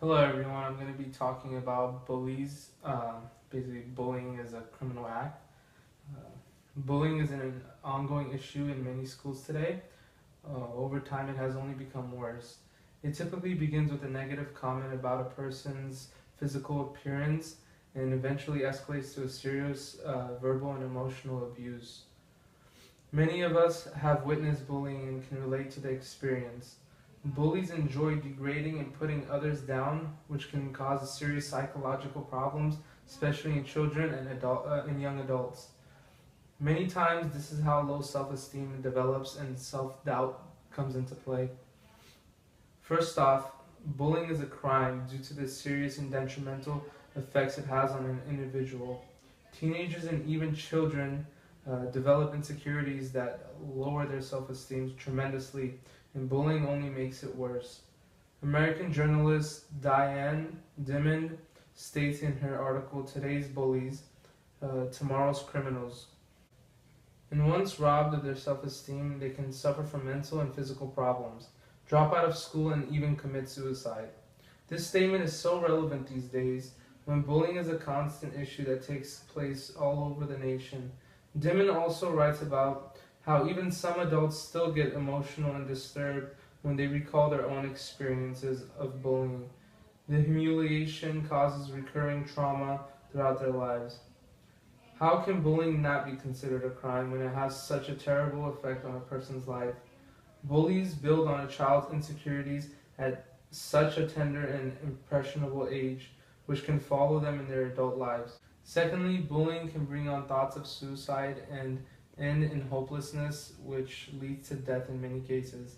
Hello everyone, I'm going to be talking about bullies. Basically, bullying is a criminal act. Bullying is an ongoing issue in many schools today. Over time, it has only become worse. It typically begins with a negative comment about a person's physical appearance and eventually escalates to a serious verbal and emotional abuse. Many of us have witnessed bullying and can relate to the experience. Bullies enjoy degrading and putting others down, which can cause serious psychological problems, especially in children and young adults. Many times, this is how low self-esteem develops and self-doubt comes into play. First off, bullying is a crime due to the serious and detrimental effects it has on an individual. Teenagers and even children develop insecurities that lower their self-esteem tremendously, and bullying only makes it worse. American journalist Diane Dimond states in her article Today's Bullies, Tomorrow's Criminals. And once robbed of their self-esteem, they can suffer from mental and physical problems, drop out of school, and even commit suicide. This statement is so relevant these days when bullying is a constant issue that takes place all over the nation. Dimon also writes about how even some adults still get emotional and disturbed when they recall their own experiences of bullying. The humiliation causes recurring trauma throughout their lives. How can bullying not be considered a crime when it has such a terrible effect on a person's life? Bullies build on a child's insecurities at such a tender and impressionable age, which can follow them in their adult lives. Secondly, bullying can bring on thoughts of suicide and end in hopelessness, which leads to death in many cases.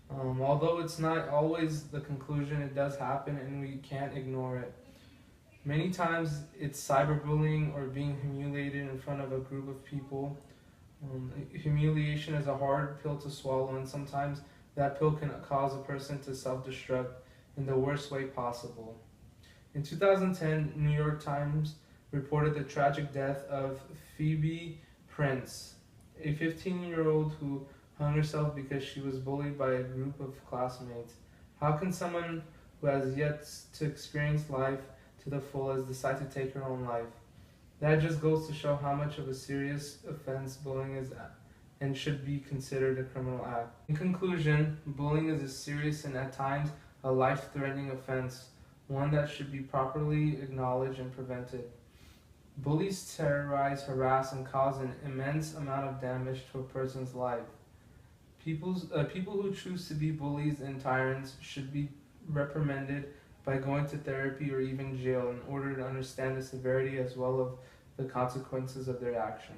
Although it's not always the conclusion, it does happen and we can't ignore it. Many times it's cyberbullying or being humiliated in front of a group of people. Humiliation is a hard pill to swallow, and sometimes that pill can cause a person to self-destruct in the worst way possible. In 2010, New York Times reported the tragic death of Phoebe Prince, a 15-year-old who hung herself because she was bullied by a group of classmates. How can someone who has yet to experience life to the fullest decide to take her own life? That just goes to show how much of a serious offense bullying is and should be considered a criminal act. In conclusion, bullying is a serious and at times a life-threatening offense, one that should be properly acknowledged and prevented. Bullies terrorize, harass, and cause an immense amount of damage to a person's life. People who choose to be bullies and tyrants should be reprimanded by going to therapy or even jail in order to understand the severity as well as the consequences of their action.